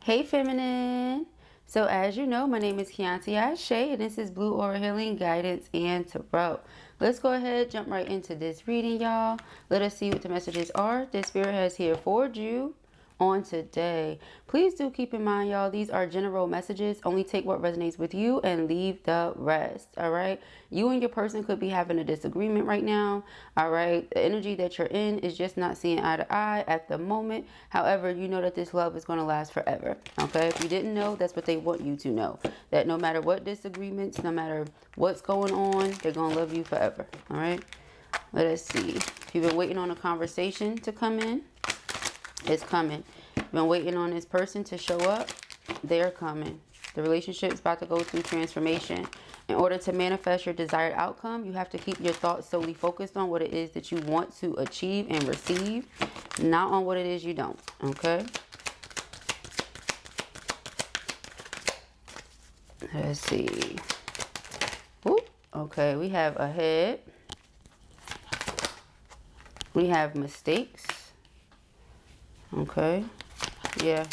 Hey feminine. So as you know, my name is Kianti Ayshea and this is Blue Aura Healing Guidance and Tarot. Let's go ahead, jump right into this reading, y'all. Let us see what the messages are this spirit has here for you on today. Please do keep in mind, y'all, these are general messages. Only take what resonates with you and leave the rest. All right. You and your person could be having a disagreement right now. All right. The energy that you're in is just not seeing eye to eye at the moment. However, you know that this love is going to last forever. Okay. If you didn't know, that's what they want you to know. That no matter what disagreements, no matter what's going on, they're going to love you forever. All right. Let us see. If you've been waiting on a conversation to come in, it's coming. You've been waiting on this person to show up. They're coming. The relationship is about to go through transformation. In order to manifest your desired outcome, you have to keep your thoughts solely focused on what it is that you want to achieve and receive, not on what it is you don't. Okay? Let's see. Ooh, okay, we have ahead. We have mistakes. Okay, yeah,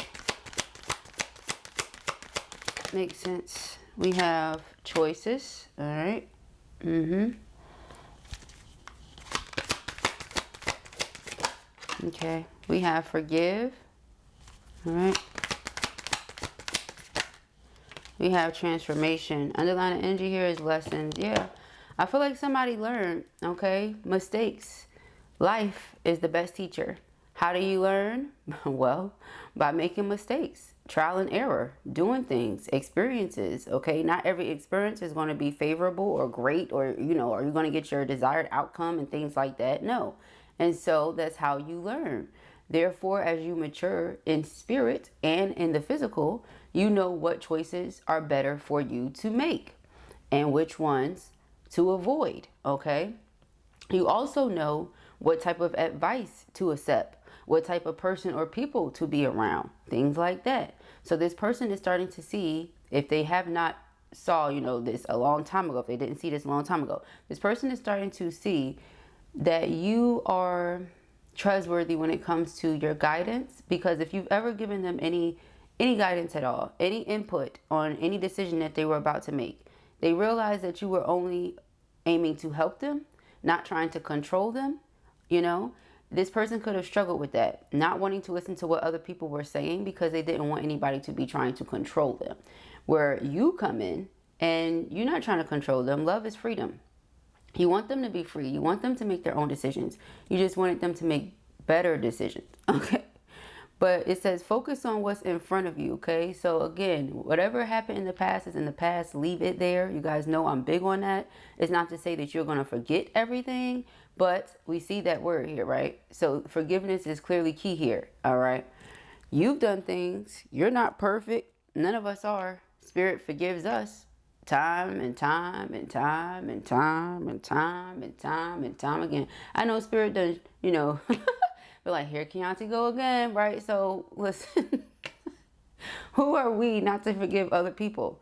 makes sense. We have choices. All right. Okay, we have forgive. All right. We have transformation. Underlying energy here is lessons. Yeah, I feel like somebody learned. Okay, mistakes. Life is the best teacher. How do you learn? Well, by making mistakes, trial and error, doing things, experiences. Okay, not every experience is going to be favorable or great, or are you going to get your desired outcome and things like that? No. And so that's how you learn. Therefore, as you mature in spirit and in the physical, you know what choices are better for you to make and which ones to avoid. Okay. You also know what type of advice to accept, what type of person or people to be around, things like that. So this person is starting to see, if they have not saw, this a long time ago, if they didn't see this a long time ago, this person is starting to see that you are trustworthy when it comes to your guidance. Because if you've ever given them any guidance at all, any input on any decision that they were about to make, they realize that you were only aiming to help them, not trying to control them. This person could have struggled with that, not wanting to listen to what other people were saying because they didn't want anybody to be trying to control them. Where you come in and you're not trying to control them. Love is freedom. You want them to be free. You want them to make their own decisions. You just wanted them to make better decisions. Okay. But it says focus on what's in front of you, okay? So again, whatever happened in the past is in the past. Leave it there. You guys know I'm big on that. It's not to say that you're going to forget everything, but we see that word here, right? So forgiveness is clearly key here, all right? You've done things. You're not perfect. None of us are. Spirit forgives us time and time and time and time and time and time and time again. I know Spirit does, but like, here Kianti go again, right? So listen, who are we not to forgive other people?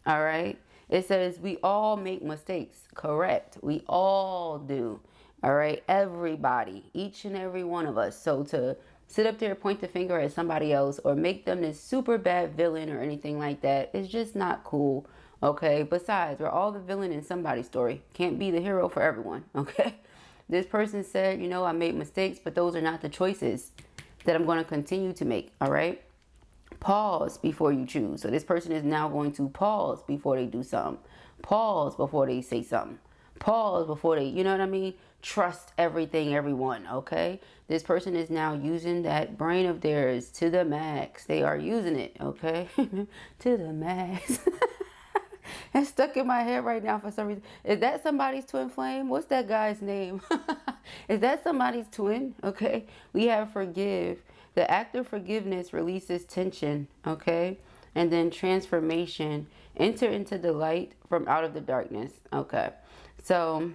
All right. It says we all make mistakes. Correct. We all do. All right. Everybody, each and every one of us. So to sit up there, point the finger at somebody else or make them this super bad villain or anything like that is just not cool. Okay. Besides, we're all the villain in somebody's story. Can't be the hero for everyone. Okay. This person said, I made mistakes, but those are not the choices that I'm going to continue to make. All right. Pause before you choose. So this person is now going to pause before they do something. Pause before they say something. Pause before they, you know what I mean? Trust everything, everyone. Okay. This person is now using that brain of theirs to the max. They are using it. Okay. To the max. It's stuck in my head right now for some reason. Is that somebody's twin flame? What's that guy's name? Is that somebody's twin? Okay. We have forgive. The act of forgiveness releases tension. Okay. And then transformation. Enter into the light from out of the darkness. Okay. So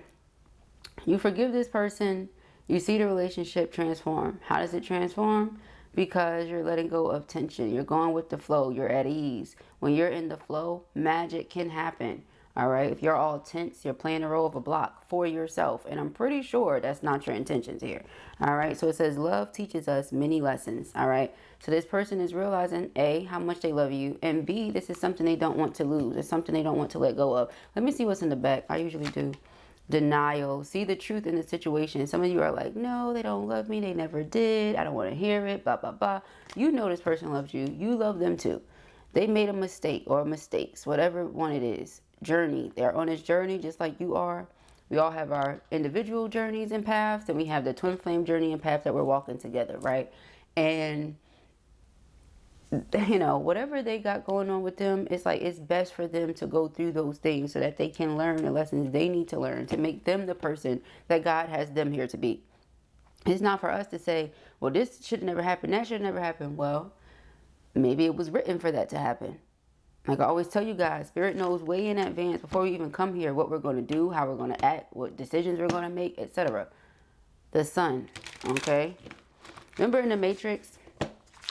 you forgive this person. You see the relationship transform. How does it transform? Because you're letting go of tension. You're going with the flow. You're at ease. When you're in the flow, magic can happen. All right. If you're all tense, you're playing the role of a block for yourself. And I'm pretty sure that's not your intentions here. All right. So it says love teaches us many lessons. All right. So this person is realizing A, how much they love you. And B, this is something they don't want to lose. It's something they don't want to let go of. Let me see what's in the back. I usually do. Denial. See the truth in the situation. Some of you are like, no, they don't love me. They never did. I don't want to hear it. Blah, blah, blah. You know this person loves you. You love them too. They made a mistake or mistakes, whatever one it is. Journey. They're on this journey just like you are. We all have our individual journeys and paths, and we have the twin flame journey and path that we're walking together, right? And you know, whatever they got going on with them, it's like it's best for them to go through those things so that they can learn the lessons they need to learn to make them the person that God has them here to be. It's not for us to say, well, this should never happen, that should never happen. Well, maybe it was written for that to happen. Like I always tell you guys, Spirit knows way in advance before we even come here what we're going to do, how we're going to act, what decisions we're going to make, etc. The Sun, okay? Remember in the Matrix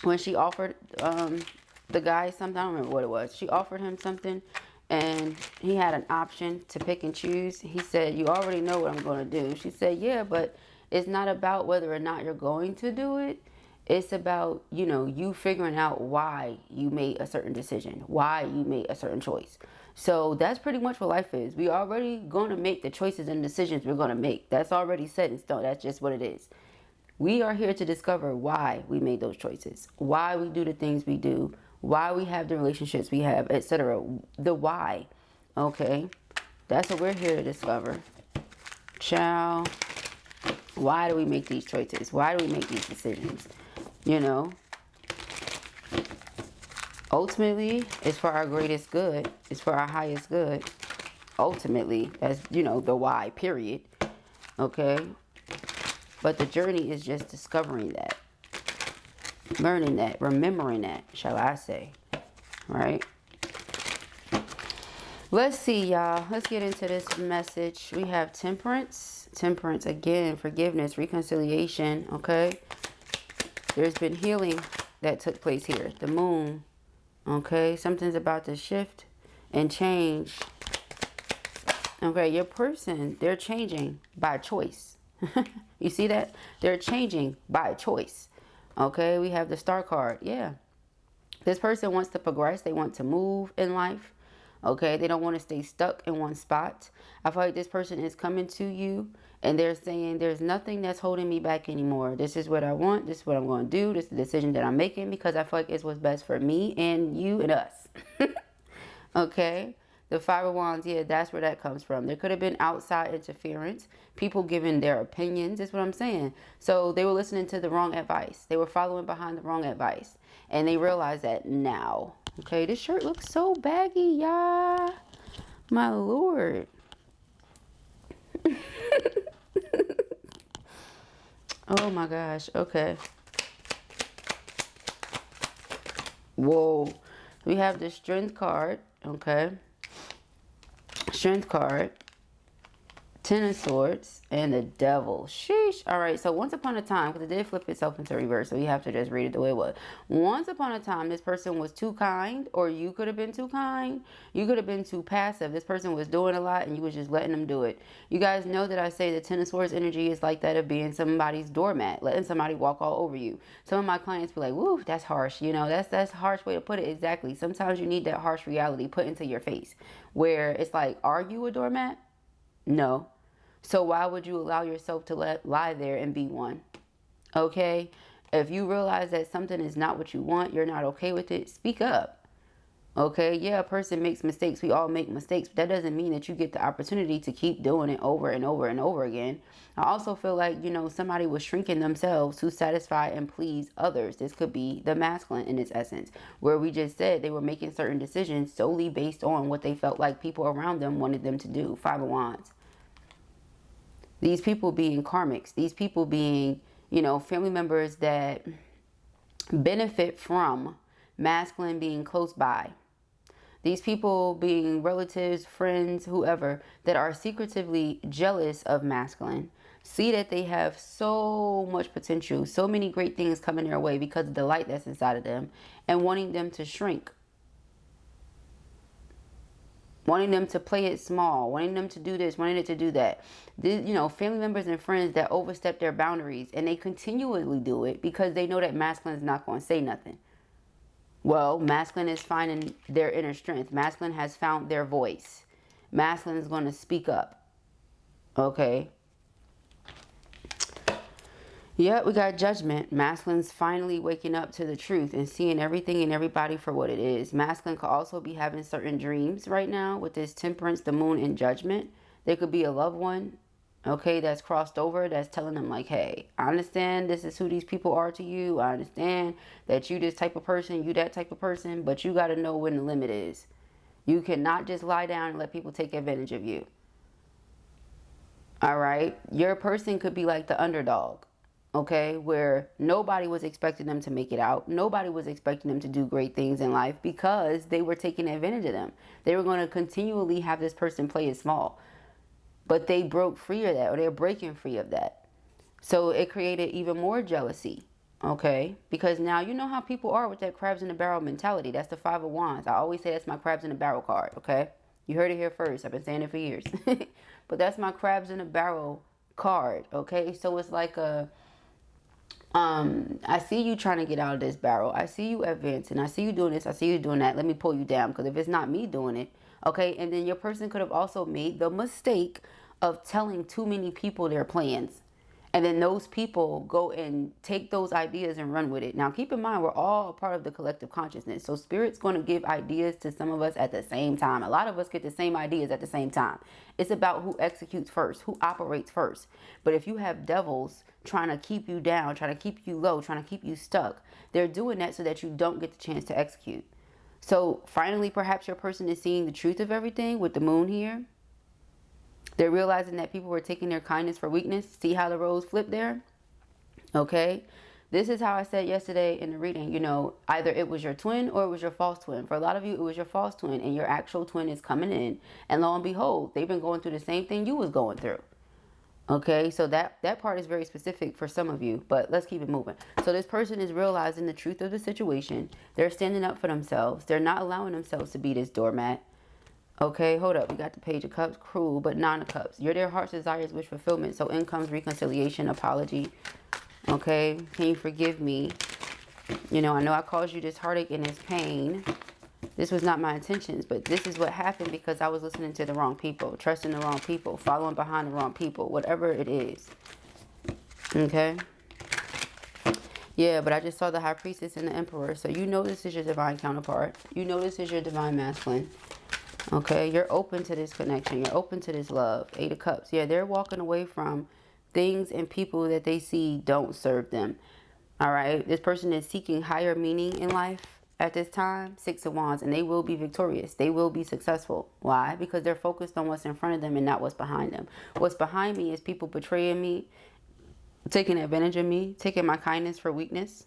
when she offered the guy something? I don't remember what it was. She offered him something and he had an option to pick and choose. He said, you already know what I'm going to do. She said, yeah, but it's not about whether or not you're going to do it. It's about, you know, you figuring out why you made a certain decision, why you made a certain choice. So that's pretty much what life is. We already going to make the choices and decisions we're going to make. That's already set in stone. That's just what it is. We are here to discover why we made those choices, why we do the things we do, why we have the relationships we have, etc. The why, okay? That's what we're here to discover. Child, why do we make these choices? Why do we make these decisions? You know, ultimately, it's for our greatest good. It's for our highest good. Ultimately, that's, you know, the why, period. Okay? But the journey is just discovering that. Learning that. Remembering that, shall I say. Right? Let's see, y'all. Let's get into this message. We have Temperance. Temperance, again, forgiveness, reconciliation. Okay? There's been healing that took place here. The Moon. Okay? Something's about to shift and change. Okay? Your person, they're changing by choice. You see that? They're changing by choice. Okay? We have the Star card. Yeah. This person wants to progress. They want to move in life. Okay? They don't want to stay stuck in one spot. I feel like this person is coming to you and they're saying there's nothing that's holding me back anymore. This is what I want. This is what I'm going to do. This is the decision that I'm making because I feel like it's what's best for me and you and us. Okay? The Five of Wands, yeah, that's where that comes from. There could have been outside interference. People giving their opinions. That's what I'm saying. So they were listening to the wrong advice. They were following behind the wrong advice. And they realized that now. Okay, this shirt looks so baggy, y'all. My Lord. Oh my gosh. Okay. Whoa. We have the Strength card. Okay. Strength card, Ten of Swords, and the Devil. Sheesh. All right, so once upon a time, because it did flip itself into reverse, so you have to just read it the way it was. Once upon a time, this person was too kind, or you could have been too kind. You could have been too passive. This person was doing a lot, and you was just letting them do it. You guys know that I say the Ten of Swords energy is like that of being somebody's doormat, letting somebody walk all over you. Some of my clients be like, woo, that's harsh. You know, that's a harsh way to put it. Exactly. Sometimes you need that harsh reality put into your face, where it's like, are you a doormat? No. So why would you allow yourself to lie there and be one? Okay? If you realize that something is not what you want, you're not okay with it, speak up. Okay? Yeah, a person makes mistakes. We all make mistakes. But that doesn't mean that you get the opportunity to keep doing it over and over and over again. I also feel like, you know, somebody was shrinking themselves to satisfy and please others. This could be the masculine in its essence, where we just said they were making certain decisions solely based on what they felt like people around them wanted them to do. Five of Wands. These people being karmics, these people being, you know, family members that benefit from masculine being close by. These people being relatives, friends, whoever, that are secretively jealous of masculine. See that they have so much potential, so many great things coming their way because of the light that's inside of them, and wanting them to shrink. wanting them to play it small, wanting them to do this, wanting it to do that. You know, family members and friends that overstep their boundaries, and they continually do it because they know that masculine is not going to say nothing. Well, masculine is finding their inner strength. Masculine has found their voice. Masculine is going to speak up. Okay. Yeah, we got judgment. Masculine's finally waking up to the truth and seeing everything and everybody for what it is. Masculine could also be having certain dreams right now with this temperance, the moon, and judgment. There could be a loved one, okay, that's crossed over, that's telling them like, hey, I understand this is who these people are to you. I understand that you this type of person, you that type of person, but you got to know when the limit is. You cannot just lie down and let people take advantage of you. All right? Your person could be like the underdog. Okay, where nobody was expecting them to make it out. Nobody was expecting them to do great things in life because they were taking advantage of them. They were going to continually have this person play it small. But they broke free of that, or they're breaking free of that. So it created even more jealousy. Okay, because now you know how people are with that crabs in the barrel mentality. That's the Five of Wands. I always say that's my crabs in the barrel card. Okay, you heard it here first. I've been saying it for years. But that's my crabs in the barrel card. Okay, so it's like a... I see you trying to get out of this barrel. I see you advancing. I see you doing this. I see you doing that. Let me pull you down, because if it's not me doing it, okay. And then your person could have also made the mistake of telling too many people their plans, and then those people go and take those ideas and run with it. Now, keep in mind, we're all a part of the collective consciousness. So spirit's going to give ideas to some of us at the same time. A lot of us get the same ideas at the same time. It's about who executes first, who operates first. But if you have devils trying to keep you down, trying to keep you low, trying to keep you stuck, they're doing that so that you don't get the chance to execute. So finally, perhaps your person is seeing the truth of everything with the moon here. They're realizing that people were taking their kindness for weakness. See how the roles flip there? Okay. This is how I said yesterday in the reading, you know, either it was your twin or it was your false twin. For a lot of you, it was your false twin, and your actual twin is coming in. And lo and behold, they've been going through the same thing you was going through. Okay, so that part is very specific for some of you, but let's keep it moving. So this person is realizing the truth of the situation. They're standing up for themselves. They're not allowing themselves to be this doormat. Okay, hold up. We got the Page of Cups, cruel, but Nine of Cups. You're their heart's desires, wish fulfillment. So in comes reconciliation, apology. Okay, can you forgive me? You know I caused you this heartache and this pain. This was not my intentions, but this is what happened because I was listening to the wrong people, trusting the wrong people, following behind the wrong people, whatever it is. Okay? Yeah, but I just saw the High Priestess and the Emperor. So you know this is your divine counterpart. You know this is your divine masculine. Okay, you're open to this connection. You're open to this love. Eight of Cups. Yeah, they're walking away from things and people that they see don't serve them. All right, this person is seeking higher meaning in life at this time. Six of Wands, and they will be victorious. They will be successful. Why? Because they're focused on what's in front of them and not what's behind them. What's behind me is people betraying me, taking advantage of me, taking my kindness for weakness.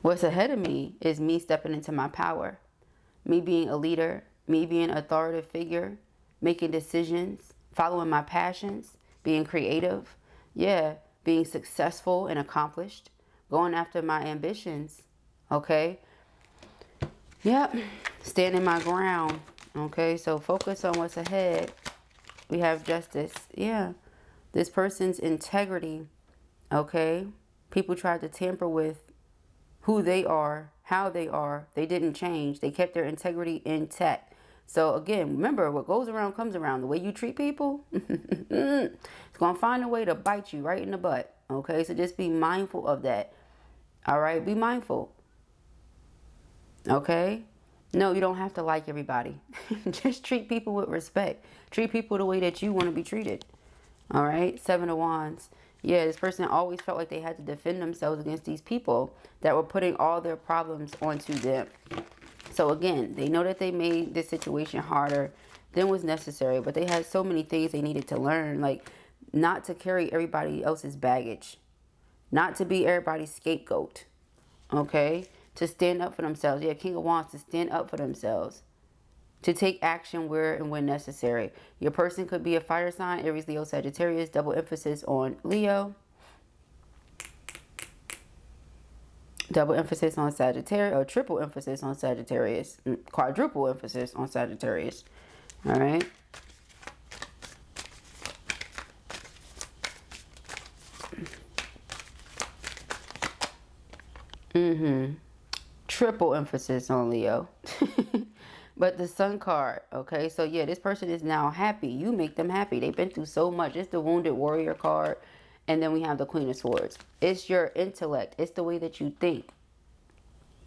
What's ahead of me is me stepping into my power, me being a leader, me being an authoritative figure, making decisions, following my passions, being creative, yeah, being successful and accomplished, going after my ambitions, okay? Yep, standing my ground, okay? So focus on what's ahead. We have justice, yeah. This person's integrity, okay? People tried to tamper with who they are, how they are. They didn't change. They kept their integrity intact. So again, remember, what goes around comes around. The way you treat people, it's going to find a way to bite you right in the butt. Okay, so just be mindful of that. All right, be mindful. Okay? No, you don't have to like everybody. Just treat people with respect. Treat people the way that you want to be treated. All right, Seven of Wands. Yeah, this person always felt like they had to defend themselves against these people that were putting all their problems onto them. So again, they know that they made this situation harder than was necessary, but they had so many things they needed to learn, like not to carry everybody else's baggage, not to be everybody's scapegoat, okay? To stand up for themselves. Yeah, King of Wands, to stand up for themselves, to take action where and when necessary. Your person could be a fire sign, Aries, Leo, Sagittarius, double emphasis on Leo. Double emphasis on Sagittarius, or triple emphasis on Sagittarius. Quadruple emphasis on Sagittarius. All right. Triple emphasis on Leo. But the Sun card, okay? So yeah, this person is now happy. You make them happy. They've been through so much. It's the Wounded Warrior card. And then we have the Queen of Swords. It's your intellect. It's the way that you think.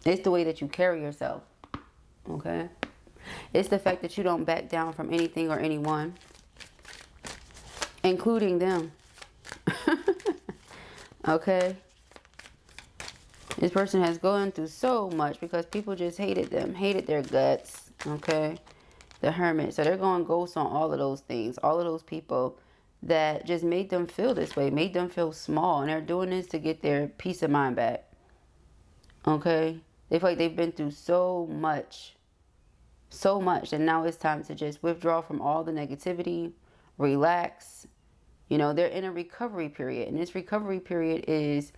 It's the way that you carry yourself. Okay? It's the fact that you don't back down from anything or anyone, including them. Okay? This person has gone through so much because people just hated them, hated their guts. Okay? The Hermit. So they're going ghost on all of those things. All of those people that just made them feel this way, made them feel small. And they're doing this to get their peace of mind back. Okay? They feel like they've been through so much. So much. And now it's time to just withdraw from all the negativity. Relax. You know, they're in a recovery period. And this recovery period is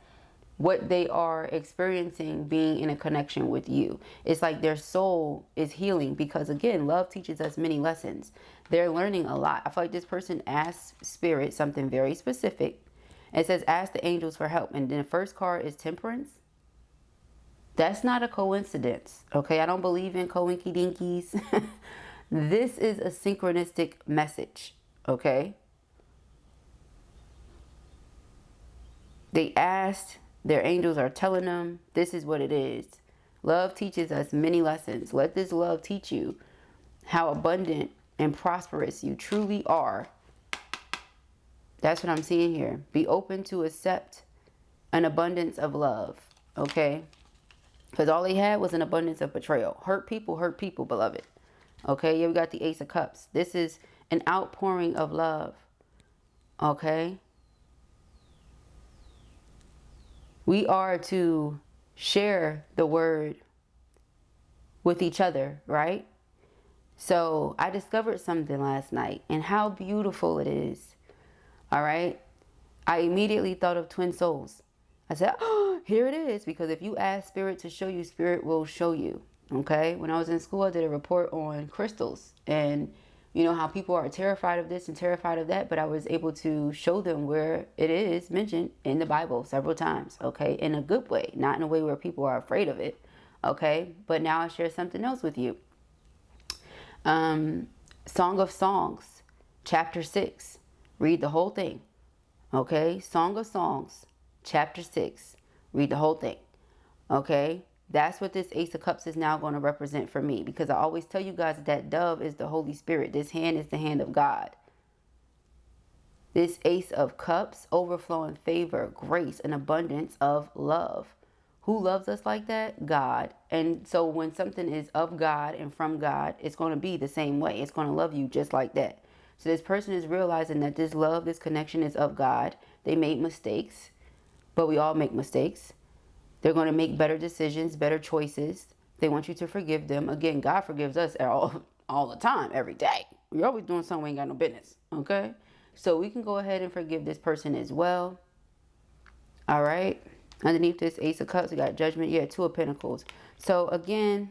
what they are experiencing being in a connection with you. It's like their soul is healing because, again, love teaches us many lessons. They're learning a lot. I feel like this person asks Spirit something very specific. It says, ask the angels for help. And then the first card is Temperance. That's not a coincidence, okay? I don't believe in coinky dinkies. This is a synchronistic message, okay? They asked, their angels are telling them, this is what it is. Love teaches us many lessons. Let this love teach you how abundant and prosperous you truly are. That's what I'm seeing here. Be open to accept an abundance of love, okay? Because all they had was an abundance of betrayal. Hurt people, beloved. Okay, yeah, we got the Ace of Cups. This is an outpouring of love. Okay? We are to share the word with each other, right? So I discovered something last night, and how beautiful it is. All right? I immediately thought of twin souls. I said, oh, here it is. Because if you ask Spirit to show you, Spirit will show you. Okay? When I was in school, I did a report on crystals. And you know how people are terrified of this and terrified of that. But I was able to show them where it is mentioned in the Bible several times. Okay? In a good way. Not in a way where people are afraid of it. Okay? But now I share something else with you. Song of Songs, chapter 6. Read the whole thing. Okay? Song of Songs, chapter 6. Read the whole thing. Okay? That's what this Ace of Cups is now going to represent for me. Because I always tell you guys that dove is the Holy Spirit. This hand is the hand of God. This Ace of Cups, overflowing favor, grace, and abundance of love. Who loves us like that? God. And so when something is of God and from God, it's going to be the same way. It's going to love you just like that. So this person is realizing that this love, this connection is of God. They made mistakes, but we all make mistakes. They're going to make better decisions, better choices. They want you to forgive them. Again, God forgives us all the time, every day. We're always doing something we ain't got no business, okay? So we can go ahead and forgive this person as well. All right? Underneath this Ace of Cups, we got Judgment. Yeah, Two of Pentacles. So again,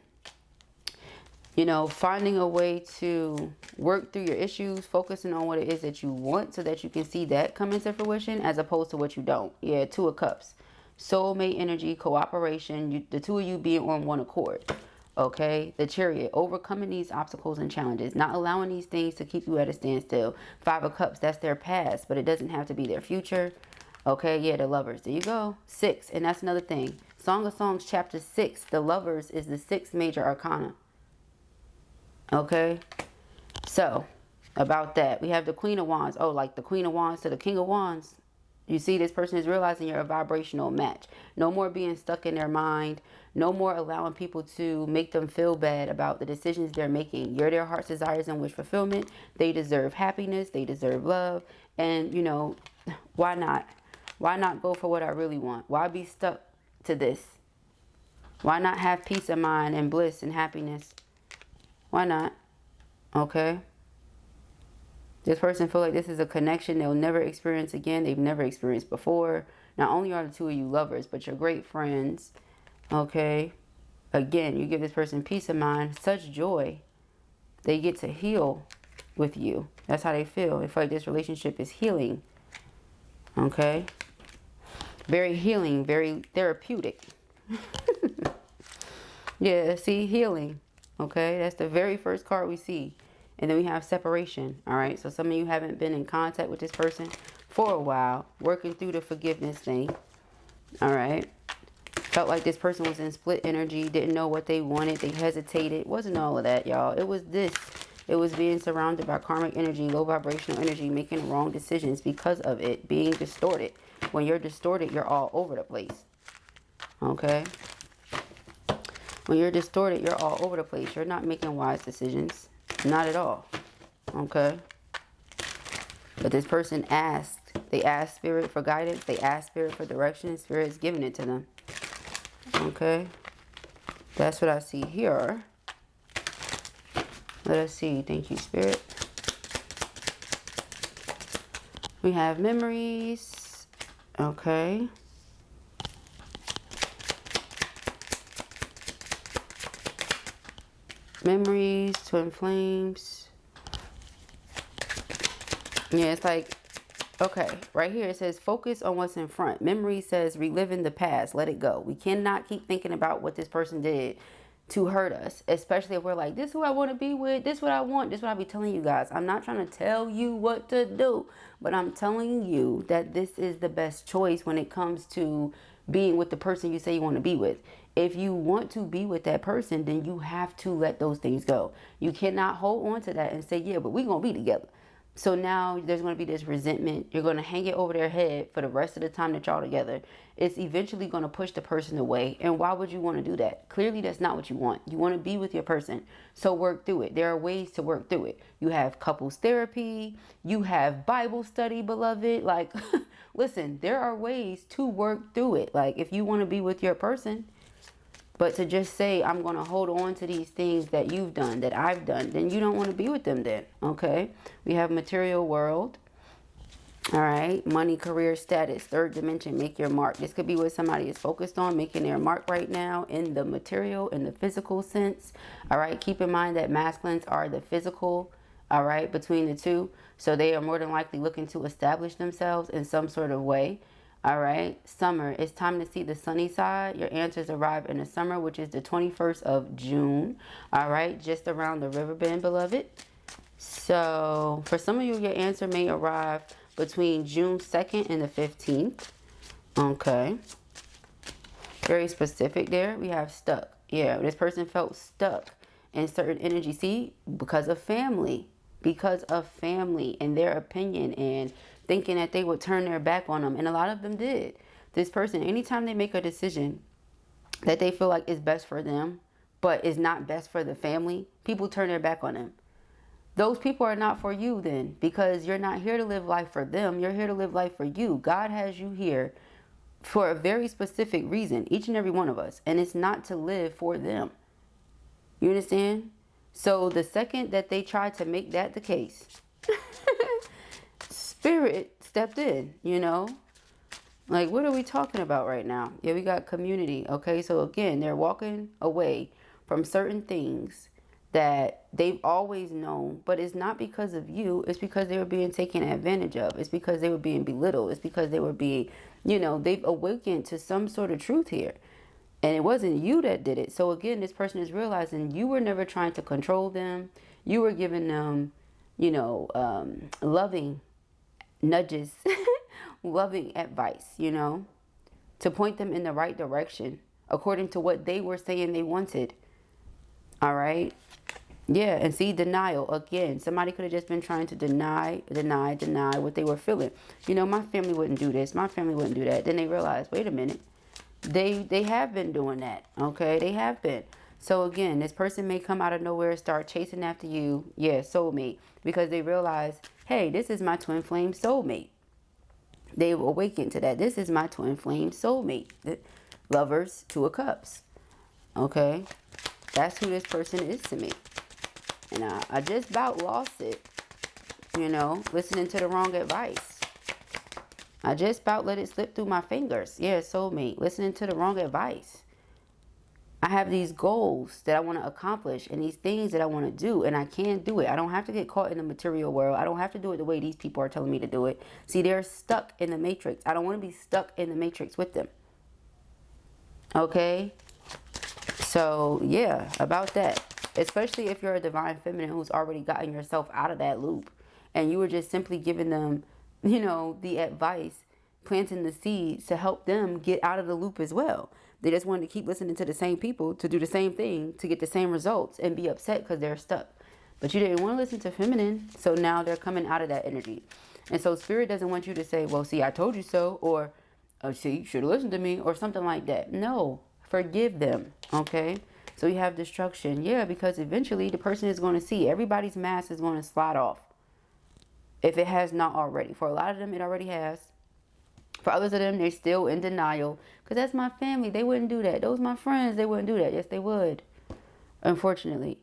you know, finding a way to work through your issues, focusing on what it is that you want so that you can see that come into fruition as opposed to what you don't. Yeah, Two of Cups. Soulmate energy, cooperation, the two of you being on one accord. Okay, the Chariot, overcoming these obstacles and challenges, not allowing these things to keep you at a standstill. Five of Cups, that's their past, but it doesn't have to be their future. Okay, yeah, the Lovers. There you go. 6, and that's another thing. Song of Songs, chapter 6, the Lovers is the 6th major arcana. Okay, so about that, we have the Queen of Wands. Oh, like the Queen of Wands to the King of Wands. You see, this person is realizing you're a vibrational match. No more being stuck in their mind. No more allowing people to make them feel bad about the decisions they're making. You're their heart's desires and wish fulfillment. They deserve happiness. They deserve love. And, you know, why not? Why not go for what I really want? Why be stuck to this? Why not have peace of mind and bliss and happiness? Why not? Okay. This person feel like this is a connection they'll never experience again. They've never experienced before. Not only are the two of you lovers, but you're great friends. Okay. Again, you give this person peace of mind, such joy. They get to heal with you. That's how they feel. They feel like this relationship is healing. Okay. Very healing, very therapeutic. Yeah, see, healing. Okay, that's the very first card we see. And then we have separation. All right, so some of you haven't been in contact with this person for a while, working through the forgiveness thing. All right. Felt like this person was in split energy, didn't know what they wanted, they hesitated. It wasn't all of that, y'all. It was this. It was being surrounded by karmic energy, low vibrational energy, making wrong decisions because of it, being distorted. When you're distorted, you're all over the place. Okay? When you're distorted, you're all over the place. You're not making wise decisions. Not at all. Okay? But this person asked. They asked Spirit for guidance. They asked Spirit for direction. Spirit's giving it to them. Okay? That's what I see here. Let us see. Thank you, Spirit. We have memories. Okay. Memories, twin flames. Yeah, it's like, okay, right here it says focus on what's in front. Memory says reliving the past, let it go. We cannot keep thinking about what this person did to hurt us, especially if we're like, this is who I want to be with, this is what I want, this is what I be telling you guys. I'm not trying to tell you what to do, but I'm telling you that this is the best choice when it comes to being with the person you say you want to be with. If you want to be with that person, then you have to let those things go. You cannot hold on to that and say, yeah, but we're going to be together. So now there's going to be this resentment. You're going to hang it over their head for the rest of the time that y'all together. It's eventually going to push the person away. And why would you want to do that? Clearly, that's not what you want. You want to be with your person. So work through it. There are ways to work through it. You have couples therapy. You have Bible study, beloved. Like, listen, there are ways to work through it. Like, if you want to be with your person, but to just say, I'm going to hold on to these things that you've done, that I've done, then you don't want to be with them then, okay? We have material world, all right? Money, career, status, third dimension, make your mark. This could be what somebody is focused on, making their mark right now in the material, in the physical sense, all right? Keep in mind that masculines are the physical, all right, between the two. So they are more than likely looking to establish themselves in some sort of way. All right, summer, it's time to see the sunny side. Your answers arrive in the summer, which is the 21st of June. All right, just around the river bend, beloved. So for some of you, your answer may arrive between June 2nd and the 15th. Okay. Very specific there. We have stuck. Yeah, this person felt stuck in certain energy. See, because of family. Because of family and their opinion and thinking that they would turn their back on them. And a lot of them did. This person, anytime they make a decision that they feel like is best for them, but is not best for the family, people turn their back on them. Those people are not for you then, because you're not here to live life for them. You're here to live life for you. God has you here for a very specific reason, each and every one of us. And it's not to live for them. You understand? So the second that they tried to make that the case, Spirit stepped in, you know? Like, what are we talking about right now? Yeah, we got community, okay? So again, they're walking away from certain things that they've always known, but it's not because of you. It's because they were being taken advantage of. It's because they were being belittled. It's because they were being, you know, they've awakened to some sort of truth here. And it wasn't you that did it. So again, this person is realizing you were never trying to control them. You were giving them, you know, loving nudges, loving advice, you know, to point them in the right direction according to what they were saying they wanted. All right. Yeah. And see, denial again. Somebody could have just been trying to deny what they were feeling. You know, my family wouldn't do this. My family wouldn't do that. Then they realized, wait a minute. They have been doing that. Okay. They have been. So again, this person may come out of nowhere and start chasing after you. Yeah. Soulmate. Because they realize, hey, this is my twin flame soulmate. They've awakened to that. This is my twin flame soulmate. Lovers, Two of Cups. Okay. That's who this person is to me. And I just about lost it. You know, listening to the wrong advice. I just about let it slip through my fingers. Yeah, soulmate. Listening to the wrong advice. I have these goals that I want to accomplish and these things that I want to do, and I can do it. I don't have to get caught in the material world. I don't have to do it the way these people are telling me to do it. See, they're stuck in the matrix. I don't want to be stuck in the matrix with them. Okay? So, yeah, about that. Especially if you're a divine feminine who's already gotten yourself out of that loop, and you were just simply giving them, you know, the advice, planting the seeds to help them get out of the loop as well. They just wanted to keep listening to the same people to do the same thing to get the same results and be upset because they're stuck. But you didn't want to listen to feminine, so now they're coming out of that energy. And so spirit doesn't want you to say, well, see, I told you so, or see, you should have listened to me, or something like that. No, forgive them, okay? So you have destruction. Yeah, because eventually the person is going to see everybody's mask is going to slide off. If it has not already. For a lot of them, it already has. For others of them, they're still in denial. Because that's my family. They wouldn't do that. Those are my friends. They wouldn't do that. Yes, they would. Unfortunately.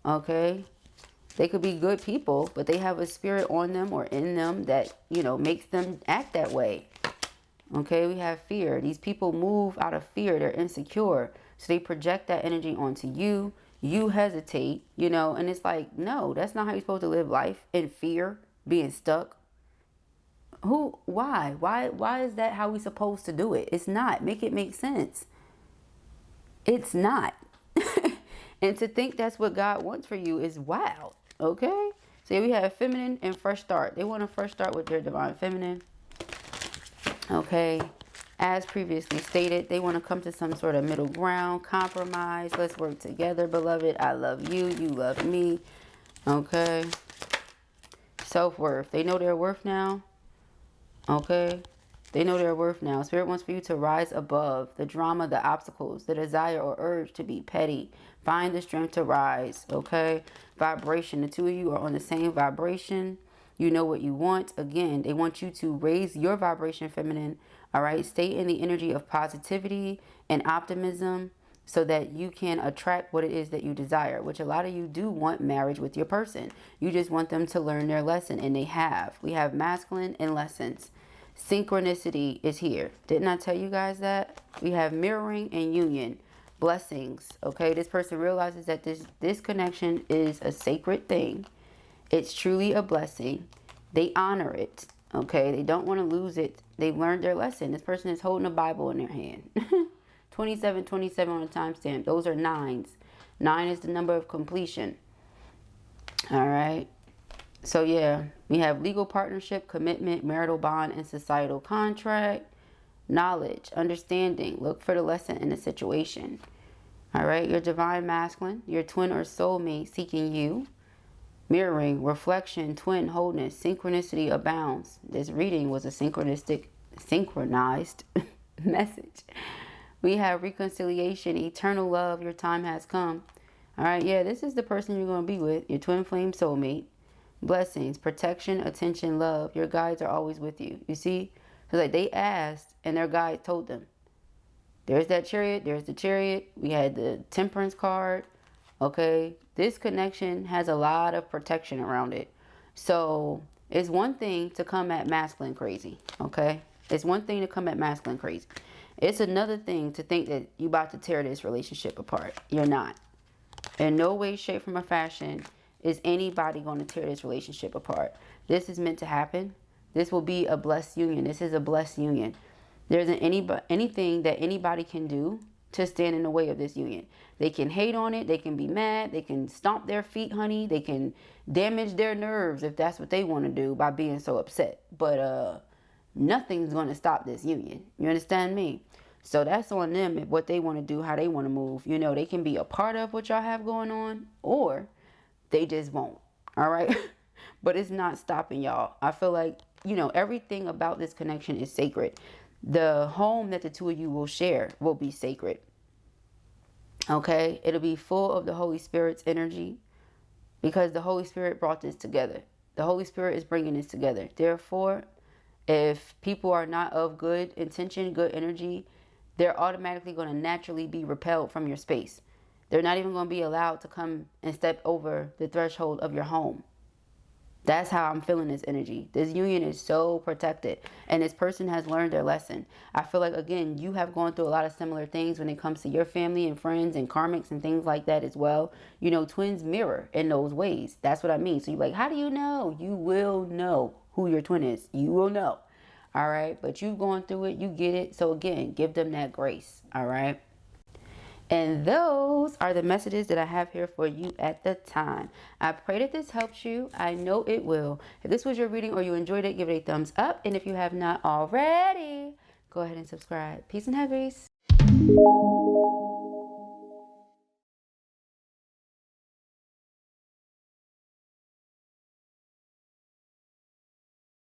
Okay? They could be good people, but they have a spirit on them or in them that, you know, makes them act that way. Okay? We have fear. These people move out of fear. They're insecure. So they project that energy onto you. You hesitate, you know, and it's like, no, that's not how you're supposed to live life, in fear, being stuck. Why is that how we supposed to do it? It's not. Make it make sense. It's not. And to think that's what God wants for you is wild. Okay? So we have feminine and fresh start. They want to fresh start with their divine feminine. Okay? As previously stated, they want to come to some sort of middle ground, compromise. Let's work together, beloved. I love you. You love me. Okay? Self-worth. They know their worth now. Okay? They know their worth now. Spirit wants for you to rise above the drama, the obstacles, the desire or urge to be petty. Find the strength to rise. Okay? Vibration. The two of you are on the same vibration. You know what you want. Again, they want you to raise your vibration, feminine. All right? Stay in the energy of positivity and optimism so that you can attract what it is that you desire, which a lot of you do want marriage with your person. You just want them to learn their lesson, and they have. We have masculine and lessons. Synchronicity is here. Didn't I tell you guys that? We have mirroring and union. Blessings. Okay? This person realizes that this connection is a sacred thing. It's truly a blessing. They honor it. Okay? They don't want to lose it. They've learned their lesson. This person is holding a Bible in their hand. 27 on the timestamp. Those are 9s. 9 is the number of completion. All right. So, yeah. We have legal partnership, commitment, marital bond, and societal contract. Knowledge, understanding. Look for the lesson in the situation. All right. Your divine masculine, your twin or soulmate seeking you. Mirroring, reflection, twin, wholeness, synchronicity abounds. This reading was a synchronized message. We have reconciliation, eternal love, your time has come. All right, yeah, this is the person you're going to be with, your twin flame soulmate. Blessings, protection, attention, love. Your guides are always with you. You see? So like they asked and their guide told them. There's that chariot, there's the chariot. We had the temperance card. Okay, this connection has a lot of protection around it. So it's one thing to come at masculine crazy. Okay, it's one thing to come at masculine crazy. It's another thing to think that you about to tear this relationship apart. You're not. In no way, shape, form, or fashion is anybody going to tear this relationship apart. This is meant to happen. This will be a blessed union. This is a blessed union. There isn't anything that anybody can do to stand in the way of this union. They can hate on it. They can be mad. They can stomp their feet, honey. They can damage their nerves if that's what they want to do by being so upset. But nothing's going to stop this union. You understand me? So that's on them, what they want to do, how they want to move. You know, they can be a part of what y'all have going on, or they just won't. All right? But it's not stopping y'all. I feel like, you know, everything about this connection is sacred. The home that the two of you will share will be sacred. Okay? It'll be full of the Holy Spirit's energy because the Holy Spirit brought this together. The Holy Spirit is bringing this together. Therefore, if people are not of good intention, good energy, they're automatically going to naturally be repelled from your space. They're not even going to be allowed to come and step over the threshold of your home. That's how I'm feeling this energy. This union is so protected, and this person has learned their lesson. I feel like, again, you have gone through a lot of similar things when it comes to your family and friends and karmics and things like that as well. You know, twins mirror in those ways. That's what I mean. So you're like, how do you know? You will know who your twin is. You will know. All right. But you've gone through it. You get it. So again, give them that grace. All right. And those are the messages that I have here for you at the time. I pray that this helps you. I know it will. If this was your reading or you enjoyed it, give it a thumbs up. And if you have not already, go ahead and subscribe. Peace and heavies.